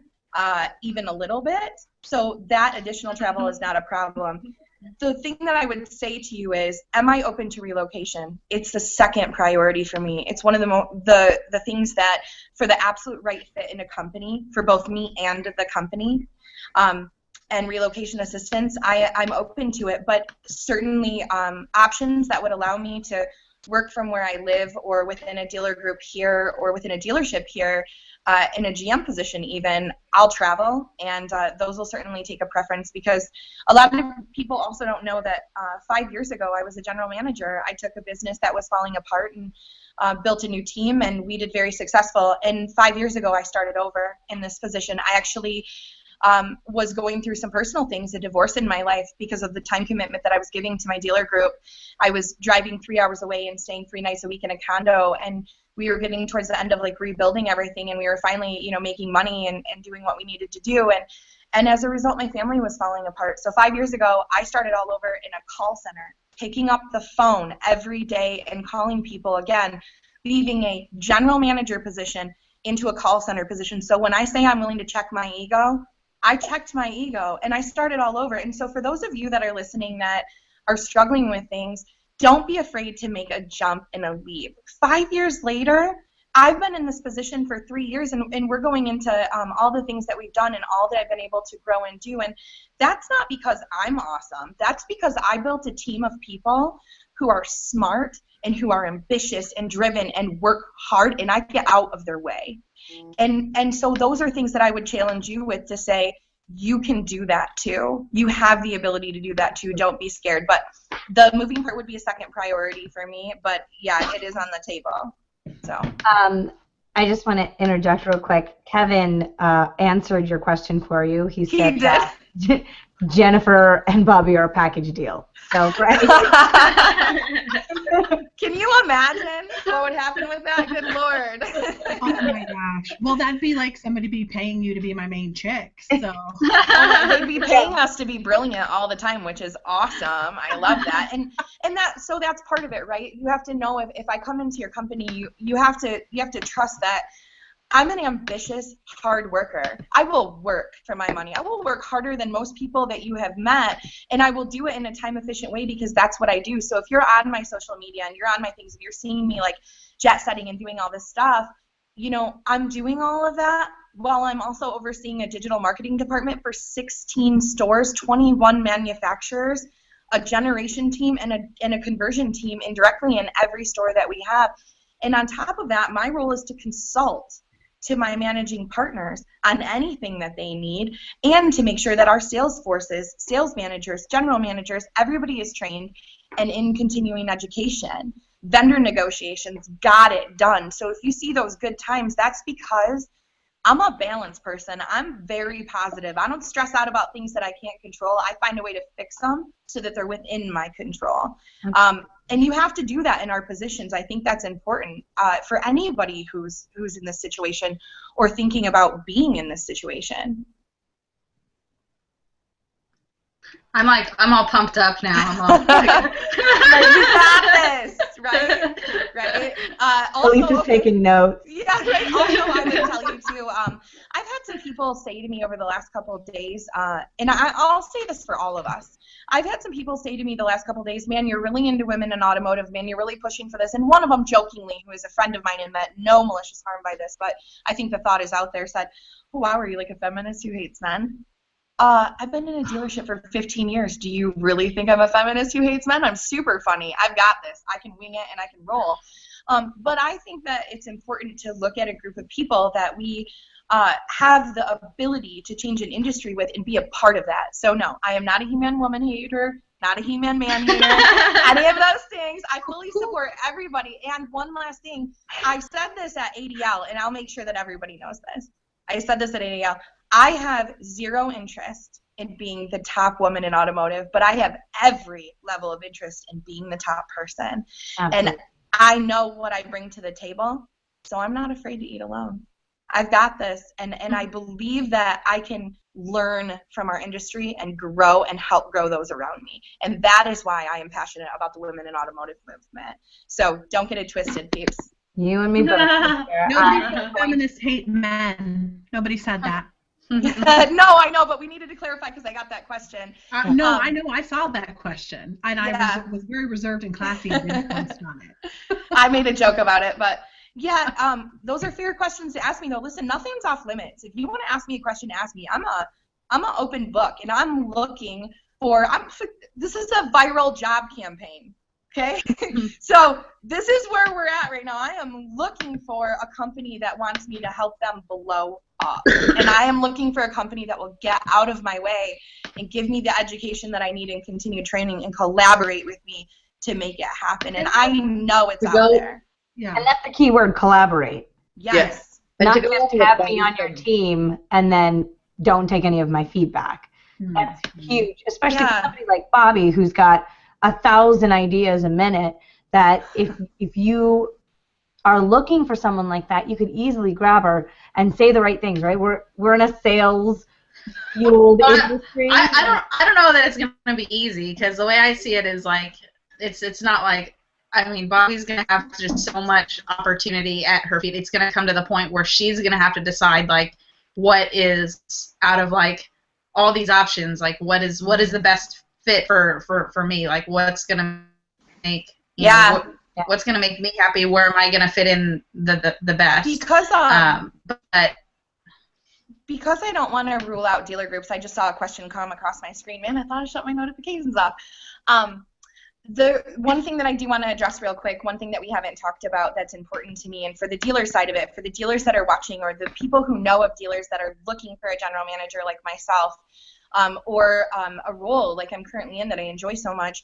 even a little bit. So that additional travel is not a problem. The thing that I would say to you is, am I open to relocation? It's the second priority for me. It's one of the things that, for the absolute right fit in a company, for both me and the company, and relocation assistance, I'm open to it. But certainly options that would allow me to work from where I live, or within a dealer group here, or within a dealership here, in a GM position even, I'll travel, and those will certainly take a preference, because a lot of people also don't know that 5 years ago I was a general manager. I took a business that was falling apart and built a new team, and we did very successful. And 5 years ago I started over in this position. I actually was going through some personal things, a divorce in my life, because of the time commitment that I was giving to my dealer group. I was driving 3 hours away and staying 3 nights a week in a condo, and we were getting towards the end of like rebuilding everything, and we were finally, making money and doing what we needed to do. And as a result, my family was falling apart. So 5 years ago, I started all over in a call center, picking up the phone every day and calling people again, leaving a general manager position into a call center position. So when I say I'm willing to check my ego, I checked my ego and I started all over. And so for those of you that are listening that are struggling with things, don't be afraid to make a jump and a leap. 5 years later, I've been in this position for 3 years, and we're going into all the things that we've done and all that I've been able to grow and do. And that's not because I'm awesome. That's because I built a team of people who are smart and who are ambitious and driven and work hard, and I get out of their way. And so those are things that I would challenge you with, to say, you can do that too. You have the ability to do that too. Don't be scared. But the moving part would be a second priority for me. But yeah, it is on the table. So I just want to interject real quick. Kevin answered your question for you. He said that Jennifer and Bobbie are a package deal. So right. Can you imagine what would happen with that? Good Lord. Oh my gosh. Well, that'd be like somebody be paying you to be my main chick. So they'd be paying us to be brilliant all the time, which is awesome. I love that. And that's part of it, right? You have to know, if I come into your company, you have to trust that I'm an ambitious, hard worker. I will work for my money. I will work harder than most people that you have met, and I will do it in a time-efficient way, because that's what I do. So if you're on my social media and you're on my things and you're seeing me like jet setting and doing all this stuff, I'm doing all of that while I'm also overseeing a digital marketing department for 16 stores, 21 manufacturers, a generation team, and a conversion team indirectly in every store that we have. And on top of that, my role is to consult to my managing partners on anything that they need, and to make sure that our sales forces, sales managers, general managers, everybody is trained and in continuing education. Vendor negotiations, got it done. So if you see those good times, that's because I'm a balanced person. I'm very positive. I don't stress out about things that I can't control. I find a way to fix them so that they're within my control. And you have to do that in our positions. I think that's important for anybody who's in this situation or thinking about being in this situation. I'm all pumped up now. I'm all you got this, right? Elise is taking notes. Yeah, right. Also, I would tell you too. I've had some people say to me over the last couple of days, and I'll say this for all of us. I've had some people say to me the last couple of days, man, you're really into women in automotive, man, you're really pushing for this. And one of them, jokingly, who is a friend of mine and meant no malicious harm by this, but I think the thought is out there, said, oh, wow, are you like a feminist who hates men? I've been in a dealership for 15 years. Do you really think I'm a feminist who hates men? I'm super funny. I've got this. I can wing it and I can roll. But I think that it's important to look at a group of people that we have the ability to change an industry with and be a part of that. So no, I am not a He-Man woman hater, not a He-Man man hater, any of those things. I fully support everybody. And one last thing, I said this at ADL, and I'll make sure that everybody knows this. I said this at ADL. I have zero interest in being the top woman in automotive, but I have every level of interest in being the top person. Absolutely. And I know what I bring to the table, so I'm not afraid to eat alone. I've got this, and I believe that I can learn from our industry and grow and help grow those around me. And that is why I am passionate about the women in automotive movement. So don't get it twisted, peeps. You and me both. Nobody said feminists hate men. Nobody said that. No, I know, but we needed to clarify because I got that question. No, I know. I saw that question, and I was very reserved and classy and didn't post on it. I made a joke about it, but yeah, those are fair questions to ask me. Though, listen, nothing's off limits. If you want to ask me a question, ask me. I'm an open book, and I'm looking for. This is a viral job campaign. Okay, so this is where we're at right now. I am looking for a company that wants me to help them blow up. And I am looking for a company that will get out of my way and give me the education that I need and continue training and collaborate with me to make it happen. And I know it's out there. Yeah. And that's the key word, collaborate. Yes. Not just have me on your team and then don't take any of my feedback. That's huge, especially for somebody like Bobbie who's got 1,000 ideas a minute, that if you are looking for someone like that, you could easily grab her and say the right things, right? We're in a sales fueled industry. I don't know that it's gonna be easy, because the way I see it is like it's not like, I mean, Bobbie's gonna have just so much opportunity at her feet. It's gonna come to the point where she's gonna have to decide like what is out of like all these options, like what is the best fit for me, like what's gonna make what's gonna make me happy, where am I gonna fit in the best, because because I don't want to rule out dealer groups. I just saw a question come across my screen. Man, I thought I shut my notifications off. The one thing that I do want to address real quick, one thing that we haven't talked about that's important to me, and for the dealer side of it, for the dealers that are watching or the people who know of dealers that are looking for a general manager like myself, or a role like I'm currently in that I enjoy so much,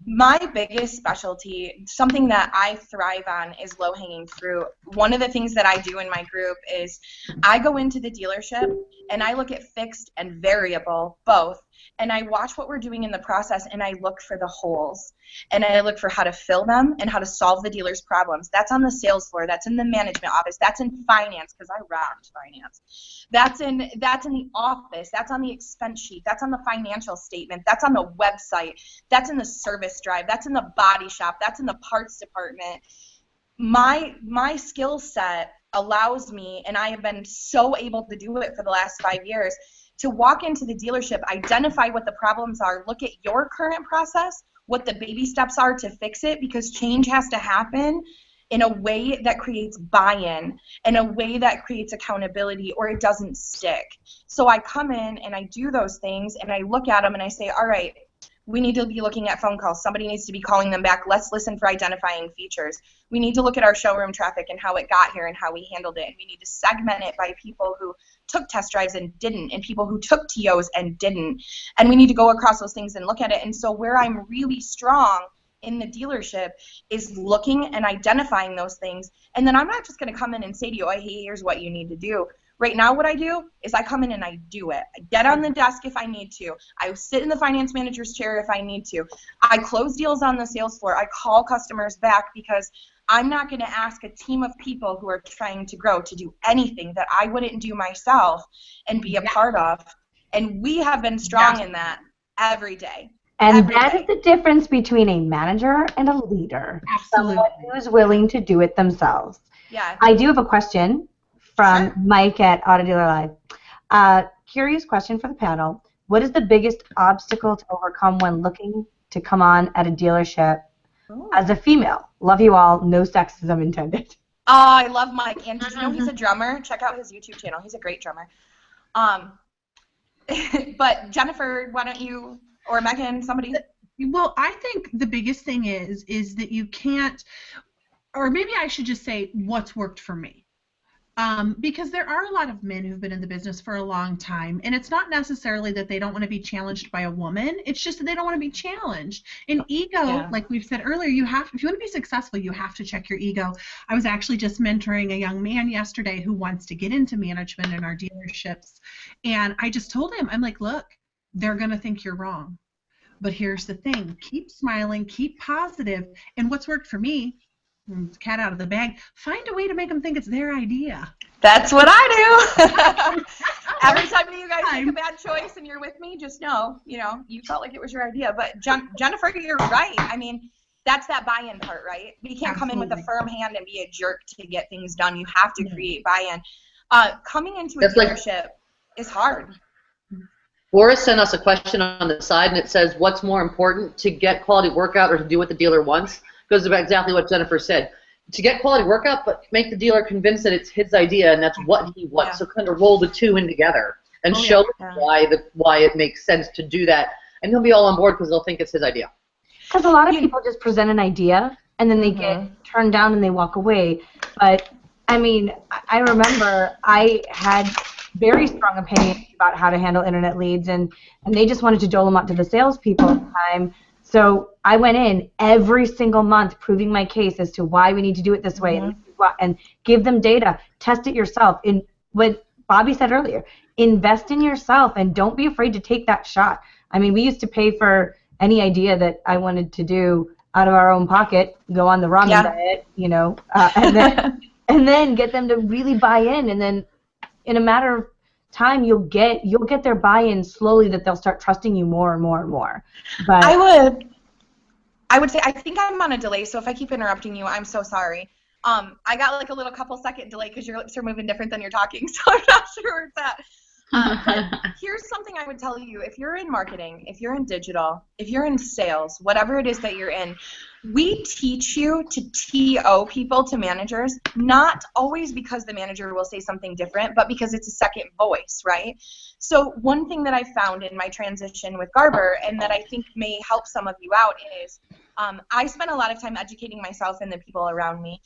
my biggest specialty, something that I thrive on, is low-hanging fruit. One of the things that I do in my group is I go into the dealership and I look at fixed and variable, both, and I watch what we're doing in the process, and I look for the holes, and I look for how to fill them and how to solve the dealer's problems. That's on the sales floor. That's in the management office. That's in finance, because I rocked finance. That's in the office. That's on the expense sheet. That's on the financial statement. That's on the website. That's in the service drive. That's in the body shop. That's in the parts department. My skill set allows me, and I have been so able to do it for the last 5 years, to walk into the dealership, identify what the problems are, look at your current process, what the baby steps are to fix it, because change has to happen, in a way that creates buy-in, in a way that creates accountability, or it doesn't stick. So I come in and I do those things and I look at them and I say, all right, we need to be looking at phone calls. Somebody needs to be calling them back. Let's listen for identifying features. We need to look at our showroom traffic and how it got here and how we handled it. And we need to segment it by people who took test drives and didn't, and people who took TOs and didn't. And we need to go across those things and look at it. And so where I'm really strong in the dealership is looking and identifying those things. And then I'm not just going to come in and say to you, oh, hey, here's what you need to do. Right now what I do is I come in and I do it. I get on the desk if I need to. I sit in the finance manager's chair if I need to. I close deals on the sales floor. I call customers back because I'm not going to ask a team of people who are trying to grow to do anything that I wouldn't do myself and be a part of. And we have been strong in that every day. And that is the difference between a manager and a leader. Absolutely. Someone who's willing to do it themselves. Yeah. I do have a question from Mike at Auto Dealer Live. Curious question for the panel. What is the biggest obstacle to overcome when looking to come on at a dealership as a female? Love you all. No sexism intended. I love Mike. And did you know he's a drummer? Check out his YouTube channel. He's a great drummer. But Jennifer, why don't you, or Megan, somebody? Well, I think the biggest thing is that you can't, or maybe I should just say what's worked for me. Because there are a lot of men who've been in the business for a long time, and it's not necessarily that they don't want to be challenged by a woman. It's just that they don't want to be challenged. And ego, like we've said earlier, if you want to be successful, you have to check your ego. I was actually just mentoring a young man yesterday who wants to get into management in our dealerships, and I just told him, I'm like, look, they're going to think you're wrong. But here's the thing. Keep smiling, keep positive, and what's worked for me, cat out of the bag, find a way to make them think it's their idea. That's what I do. Every time you guys make a bad choice and you're with me, just know, you felt like it was your idea. But Jennifer, you're right. I mean, that's that buy-in part, right? We can't come in with a firm hand and be a jerk to get things done. You have to create buy-in. Coming into a dealership is hard. Laura sent us a question on the side, and it says, what's more important, to get quality workout or to do what the dealer wants? Goes about exactly what Jennifer said. To get quality workout, but make the dealer convinced that it's his idea and that's what he wants. Yeah. So kind of roll the two in together and show him why it makes sense to do that. And he'll be all on board because they'll think it's his idea. Because a lot of people just present an idea and then they get turned down and they walk away. But, I mean, I remember I had very strong opinions about how to handle internet leads, and they just wanted to dole them out to the salespeople at the time. So I went in every single month proving my case as to why we need to do it this way and give them data. Test it yourself. In what Bobbie said earlier, invest in yourself and don't be afraid to take that shot. I mean, we used to pay for any idea that I wanted to do out of our own pocket, go on the ramen diet, and then get them to really buy in, and then in a matter of time you'll get their buy-in slowly, that they'll start trusting you more and more and more. But I would say, I think I'm on a delay, so if I keep interrupting you, I'm so sorry. I got like a little couple-second delay because your lips are moving different than you're talking, so I'm not sure where it's at. But here's something I would tell you. If you're in marketing, if you're in digital, if you're in sales, whatever it is that you're in, we teach you to TO people to managers, not always because the manager will say something different, but because it's a second voice, right? So one thing that I found in my transition with Garber, and that I think may help some of you out, is I spent a lot of time educating myself and the people around me.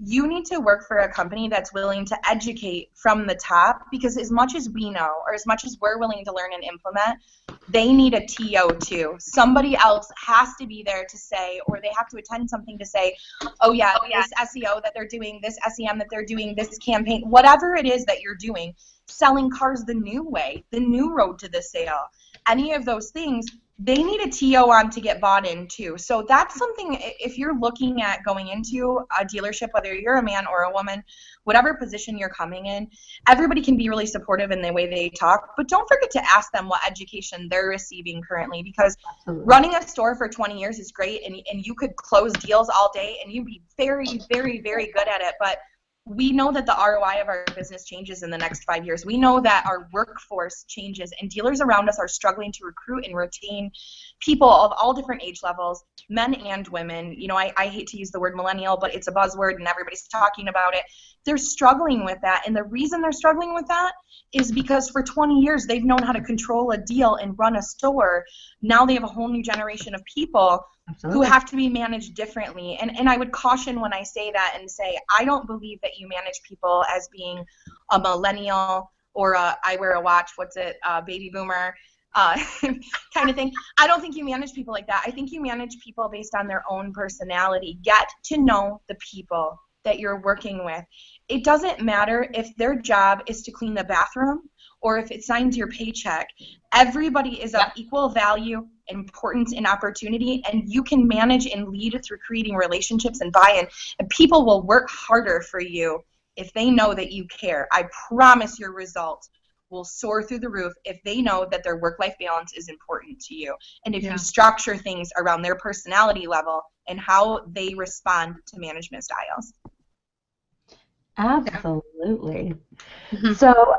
You need to work for a company that's willing to educate from the top, because as much as we know, or as much as we're willing to learn and implement, they need a TO too. Somebody else has to be there to say, or they have to attend something to say, this SEO that they're doing, this SEM that they're doing, this campaign, whatever it is that you're doing, selling cars the new way, the new road to the sale, any of those things, they need a TO on to get bought in too. So that's something, if you're looking at going into a dealership, whether you're a man or a woman, whatever position you're coming in, everybody can be really supportive in the way they talk, but don't forget to ask them what education they're receiving currently, because running a store for 20 years is great, and you could close deals all day and you'd be very, very, very good at it, but we know that the ROI of our business changes in the next 5 years. We know that our workforce changes, and dealers around us are struggling to recruit and retain people of all different age levels, men and women. You know, I hate to use the word millennial, but it's a buzzword and everybody's talking about it. They're struggling with that, and the reason they're struggling with that is because for 20 years they've known how to control a deal and run a store. Now they have a whole new generation of people who have to be managed differently. And I would caution when I say that and say, I don't believe that you manage people as being a millennial or I wear a watch, baby boomer kind of thing. I don't think you manage people like that. I think you manage people based on their own personality. Get to know the people that you're working with. It doesn't matter if their job is to clean the bathroom or if it signs your paycheck. Everybody is of equal value, importance, and opportunity, and you can manage and lead through creating relationships and buy-in, and people will work harder for you if they know that you care. I promise your results will soar through the roof if they know that their work-life balance is important to you, and if you structure things around their personality level and how they respond to management styles. Absolutely. So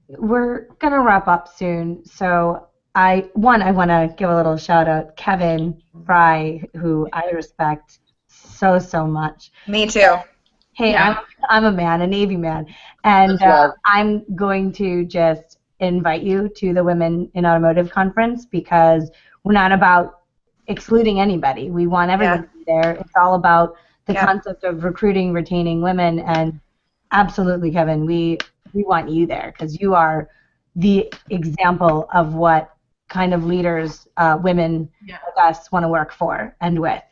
we're going to wrap up soon. So I want to give a little shout out Kevin Fry, who I respect so much. Me too. Hey, I'm a man, a Navy man, and I'm going to just invite you to the Women in Automotive Conference because we're not about excluding anybody. We want everyone to be there. It's all about the concept of recruiting, retaining women, and absolutely, Kevin, we want you there because you are the example of what kind of leaders women like us want to work for and with.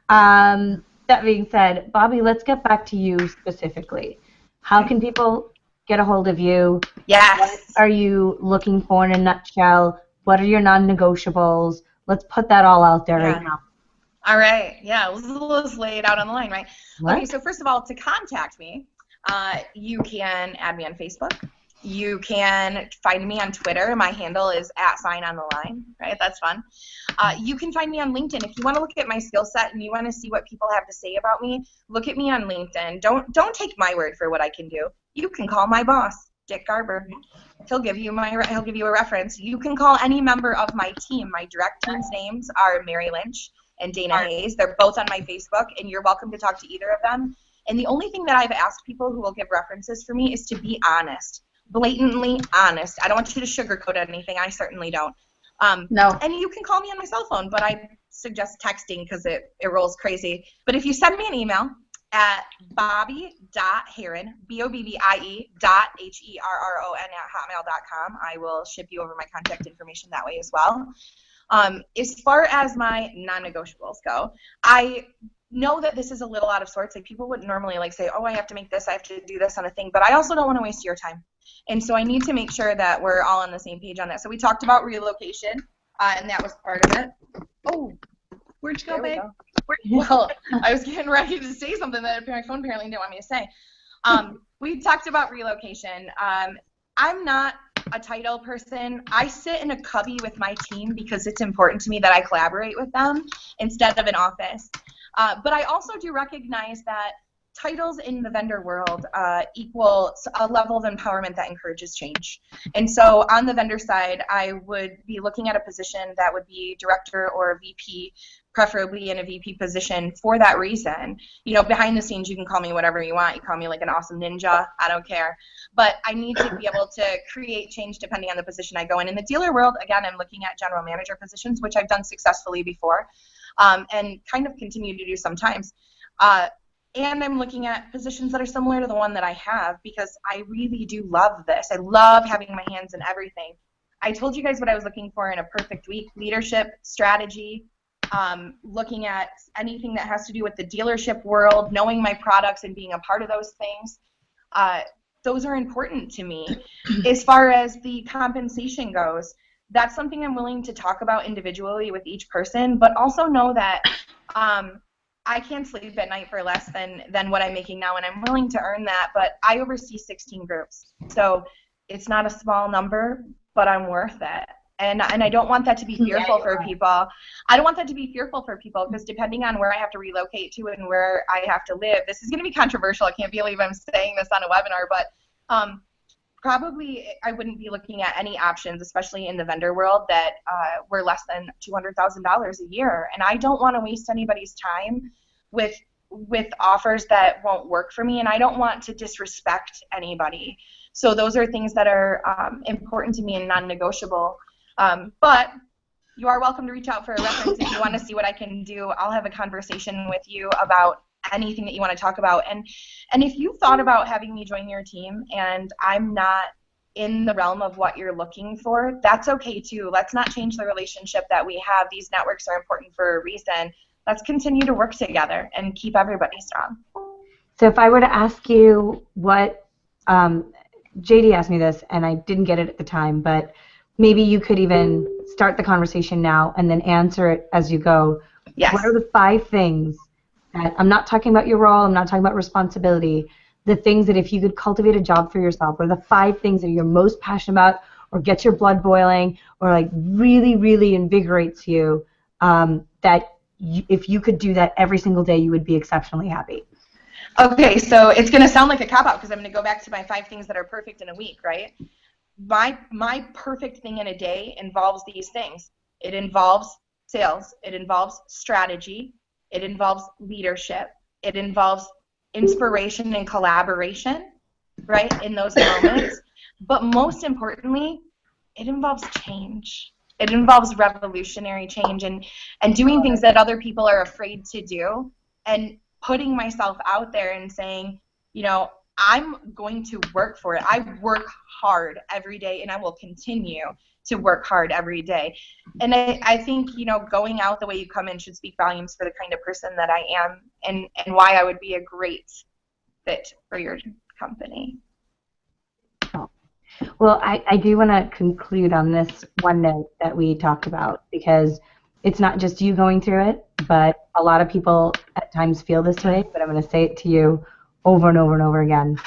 That being said, Bobbie, let's get back to you specifically. How can people get a hold of you? Yes. What are you looking for in a nutshell? What are your non-negotiables? Let's put that all out there right now. All right. Yeah, let's lay it out on the line, right? What? Okay, so first of all, to contact me, you can add me on Facebook. You can find me on Twitter. My handle is @SignOnTheLine, right? That's fun. You can find me on LinkedIn. If you want to look at my skill set and you want to see what people have to say about me, look at me on LinkedIn. Don't take my word for what I can do. You can call my boss, Dick Garber. He'll give you a reference. You can call any member of my team. My direct team's names are Mary Lynch and Dana Hayes. They're both on my Facebook, and you're welcome to talk to either of them. And the only thing that I've asked people who will give references for me is to be honest. Blatantly honest. I don't want you to sugarcoat anything. I certainly don't. No. And you can call me on my cell phone, but I suggest texting because it rolls crazy. But if you send me an email at bobbie.herron, BOBBIE.HERRON @hotmail.com, I will ship you over my contact information that way as well. As far as my non-negotiables go, I know that this is a little out of sorts. Like, people wouldn't normally say, oh, I have to make this, I have to do this on a thing, but I also don't want to waste your time. And so I need to make sure that we're all on the same page on that. So we talked about relocation, and that was part of it. Oh, where'd you go, babe? Well, I was getting ready to say something that my phone apparently didn't want me to say. We talked about relocation. I'm not a title person. I sit in a cubby with my team because it's important to me that I collaborate with them instead of an office. But I also do recognize that titles in the vendor world equal a level of empowerment that encourages change. And so on the vendor side, I would be looking at a position that would be director or VP, preferably in a VP position for that reason. You know, behind the scenes, you can call me whatever you want. You call me like an awesome ninja. I don't care. But I need to be able to create change depending on the position I go in. In the dealer world, again, I'm looking at general manager positions, which I've done successfully before and kind of continue to do sometimes. And I'm looking at positions that are similar to the one that I have because I really do love this. I love having my hands in everything. I told you guys what I was looking for in a perfect week: leadership, strategy, looking at anything that has to do with the dealership world, knowing my products and being a part of those things. Those are important to me. As far as the compensation goes, that's something I'm willing to talk about individually with each person, but also know that I can't sleep at night for less than what I'm making now, and I'm willing to earn that, but I oversee 16 groups. So it's not a small number, but I'm worth it. And I don't want that to be fearful for people. I don't want that to be fearful for people because depending on where I have to relocate to and where I have to live, this is going to be controversial. I can't believe I'm saying this on a webinar, but probably I wouldn't be looking at any options, especially in the vendor world, that were less than $200,000 a year. And I don't want to waste anybody's time with offers that won't work for me, and I don't want to disrespect anybody. So those are things that are important to me and non-negotiable. But you are welcome to reach out for a reference if you want to see what I can do. I'll have a conversation with you about anything that you want to talk about. And if you thought about having me join your team and I'm not in the realm of what you're looking for, that's okay too. Let's not change the relationship that we have. These networks are important for a reason. Let's continue to work together and keep everybody strong. So if I were to ask you what, JD asked me this and I didn't get it at the time, but maybe you could even start the conversation now and then answer it as you go. Yes. What are the 5 things that, I'm not talking about your role, I'm not talking about responsibility, the things that if you could cultivate a job for yourself, what are the 5 things that you're most passionate about or gets your blood boiling or like really, really invigorates you that if you could do that every single day, you would be exceptionally happy? Okay, so it's going to sound like a cop-out because I'm going to go back to my 5 things that are perfect in a week, right? My perfect thing in a day involves these things. It involves sales. It involves strategy. It involves leadership. It involves inspiration and collaboration, right, in those moments. But most importantly, it involves change. It involves revolutionary change and doing things that other people are afraid to do and putting myself out there and saying, you know, I'm going to work for it. I work hard every day and I will continue to work hard every day. And I think, you know, going out the way you come in should speak volumes for the kind of person that I am and why I would be a great fit for your company. Well, I do want to conclude on this one note that we talked about because it's not just you going through it, but a lot of people at times feel this way, but I'm going to say it to you over and over and over again.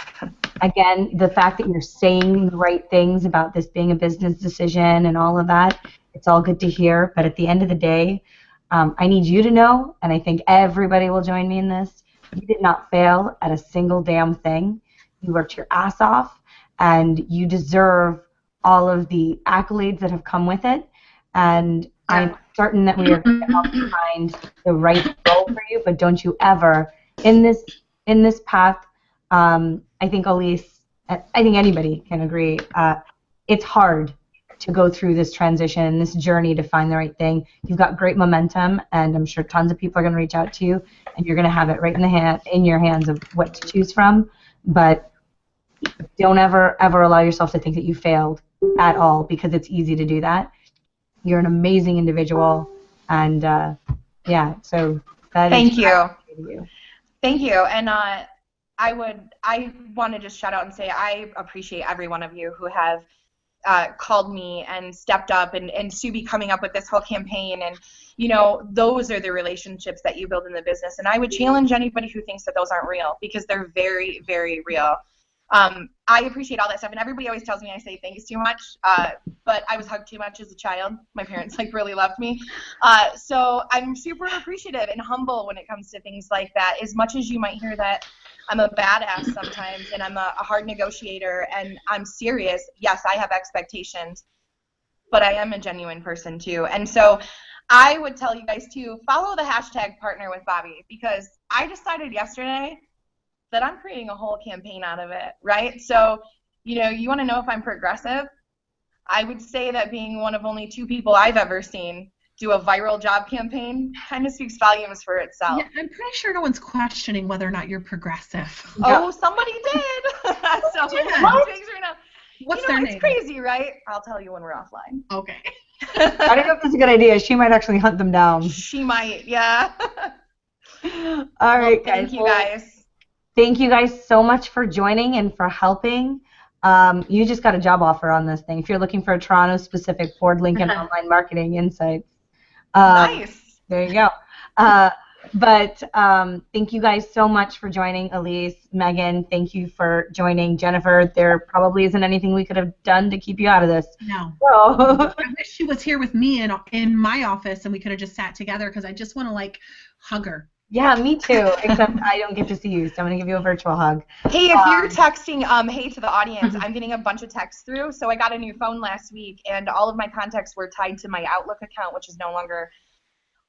Again, the fact that you're saying the right things about this being a business decision and all of that, it's all good to hear, but at the end of the day, I need you to know, and I think everybody will join me in this, you did not fail at a single damn thing. You worked your ass off, and you deserve all of the accolades that have come with it, and I'm certain that we are going to help you find the right role for you, but don't you ever, in this path, I think Elise, I think anybody can agree, it's hard to go through this transition, this journey to find the right thing. You've got great momentum, and I'm sure tons of people are going to reach out to you, and you're going to have it right in your hands of what to choose from, but don't ever allow yourself to think that you failed at all because it's easy to do that. You're an amazing individual, and yeah, so that Thank is you. Thank you. And I want to just shout out and say I appreciate every one of you who have called me and stepped up and Subi coming up with this whole campaign, and you know, those are the relationships that you build in the business, and I would challenge anybody who thinks that those aren't real because they're very, very real. I appreciate all that stuff, and everybody always tells me I say thanks too much, but I was hugged too much as a child. My parents like really loved me, so I'm super appreciative and humble when it comes to things like that. As much as you might hear that I'm a badass sometimes and I'm a hard negotiator and I'm serious, yes, I have expectations, but I am a genuine person too. And so I would tell you guys to follow the hashtag Partner with Bobbie, because I decided yesterday that I'm creating a whole campaign out of it, right? So, you know, you want to know if I'm progressive? I would say that being one of only 2 people I've ever seen do a viral job campaign kind of speaks volumes for itself. Yeah, I'm pretty sure no one's questioning whether or not you're progressive. Oh, somebody did. So What's their name? It's crazy, right? I'll tell you when we're offline. Okay. I don't know if that's a good idea. She might actually hunt them down. She might, yeah. All right, well, thank you guys. Thank you guys so much for joining and for helping. You just got a job offer on this thing. If you're looking for a Toronto-specific Ford Lincoln online marketing insights. Nice. There you go. But thank you guys so much for joining. Elise, Megan, thank you for joining. Jennifer, there probably isn't anything we could have done to keep you out of this. No. So. I wish she was here with me in my office and we could have just sat together because I just want to like hug her. Yeah, me too, except I don't get to see you, so I'm going to give you a virtual hug. Hey, if you're texting, hey to the audience, I'm getting a bunch of texts through. So I got a new phone last week, and all of my contacts were tied to my Outlook account, which is no longer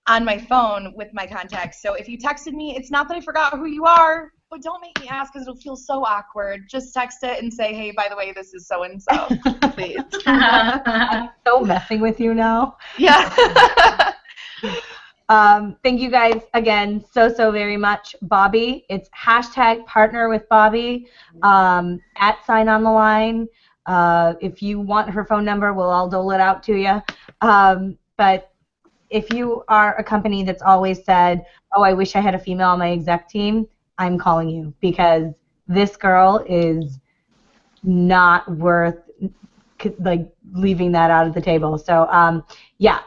on my phone with my contacts. So if you texted me, it's not that I forgot who you are, but don't make me ask because it'll feel so awkward. Just text it and say, hey, by the way, this is so-and-so, please. I'm so messing with you now. Yeah. Thank you guys again so very much. Bobbie, it's #partnerwithbobbie, @sign on the line. If you want her phone number, we'll all dole it out to you. But if you are a company that's always said, oh, I wish I had a female on my exec team, I'm calling you because this girl is not worth like leaving that out of the table. So yeah.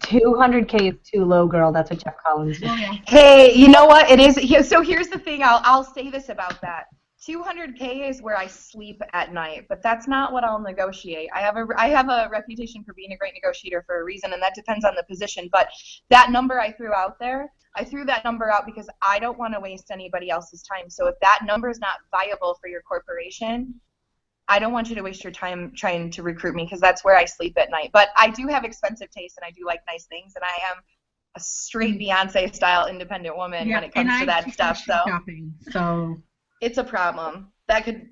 200K is too low, girl. That's what Jeff Collins did. Hey, you know what? It is. So here's the thing. I'll say this about that. 200K is where I sleep at night, but that's not what I'll negotiate. I have a reputation for being a great negotiator for a reason, and that depends on the position. But that number I threw out there, I threw that number out because I don't want to waste anybody else's time. So if that number is not viable for your corporation, I don't want you to waste your time trying to recruit me because that's where I sleep at night. But I do have expensive taste and I do like nice things, and I am a straight Beyonce-style independent woman when it comes to that stuff. So it's a problem. That could,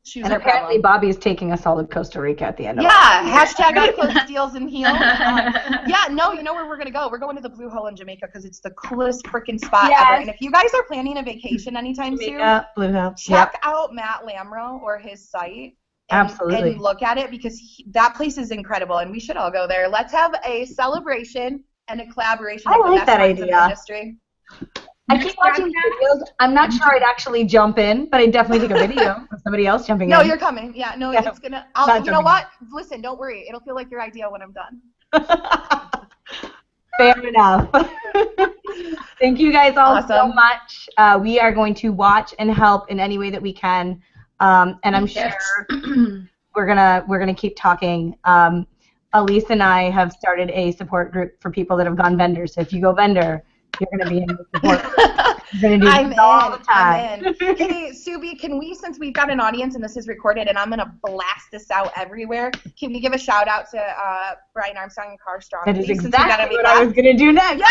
shoes and are apparently problem. Bobbie's taking us all to Costa Rica at the end of it. Yeah, # clothes, deals, and heels. Yeah, no, you know where we're going to go? We're going to the Blue Hole in Jamaica because it's the coolest freaking spot ever. And if you guys are planning a vacation anytime soon, Blue Hole. check out Matt Lamro or his site. Absolutely. And look at it because that place is incredible and we should all go there. Let's have a celebration and a collaboration I of the like best that minds in the idea. industry. I keep watching videos. I'm not sure I'd actually jump in, but I'd definitely take a video of somebody else jumping in. No, you're coming. Yeah, no, Yeah. it's gonna. You know jumping what? Listen, don't worry. It'll feel like your idea when I'm done. Fair enough. Thank you guys all so Awesome. much. We are going to watch and help in any way that we can, and I'm sure we're gonna keep talking. Elise and I have started a support group for people that have gone vendor. So if you go vendor, you're gonna be in the support group. You're gonna do this all the time. I'm in. Hey, Subi, can we, since we've got an audience and this is recorded and I'm gonna blast this out everywhere, can we give a shout out to Brian Armstrong and Car Strong? That is exactly what I was gonna do next.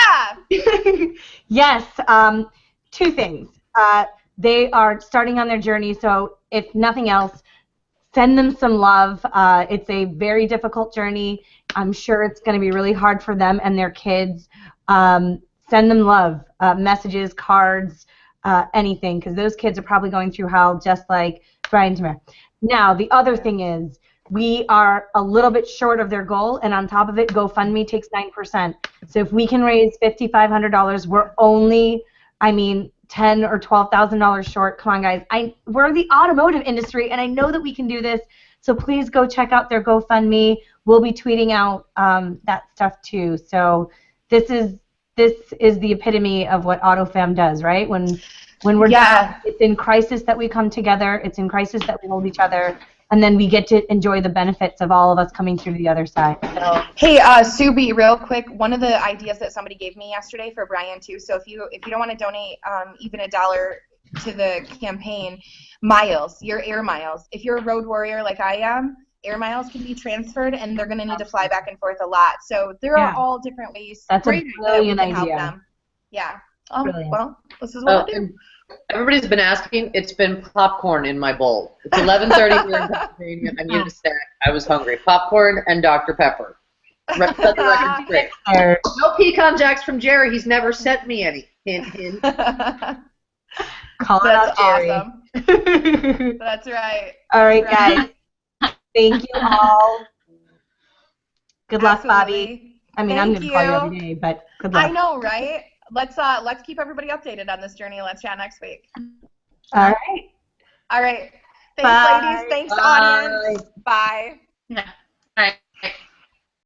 Yeah. Yes. 2 things. They are starting on their journey, so if nothing else, send them some love. It's a very difficult journey. I'm sure it's going to be really hard for them and their kids. Send them love, messages, cards, anything, because those kids are probably going through hell just like Brian Tamara. Now, the other thing is we are a little bit short of their goal, and on top of it, GoFundMe takes 9%. So if we can raise $5,500, we're only, $10,000 or $12,000 short. Come on, guys. We're the automotive industry, and I know that we can do this. So please go check out their GoFundMe. We'll be tweeting out that stuff too. So this is the epitome of what AutoFam does, right? When we're down, it's in crisis that we come together. It's in crisis that we hold each other, and then we get to enjoy the benefits of all of us coming through the other side. So. Hey, Subi, real quick, one of the ideas that somebody gave me yesterday for Brian too. So if you don't want to donate even $1 to the campaign, miles, your air miles. If you're a road warrior like I am, air miles can be transferred, and they're going to need to fly back and forth a lot. So there are all different ways. That's a brilliant idea. Help them. Yeah. Brilliant. Well, this is what I do. Everybody's been asking. It's been popcorn in my bowl. It's 11:30 here in Pennsylvania. I needed a snack. I was hungry. Popcorn and Dr. Pepper. Set the record straight. No pecan jacks from Jerry. He's never sent me any. Hint, hint. Call it out, Jerry. Awesome. That's right. All right, guys. Thank you all. Good luck, Bobbie. I'm going to call you every day, but good luck. I know, right? Let's keep everybody updated on this journey. Let's chat next week. All right. All right. Thanks, Bye. ladies. Thanks, audience. Bye. Yeah. All right.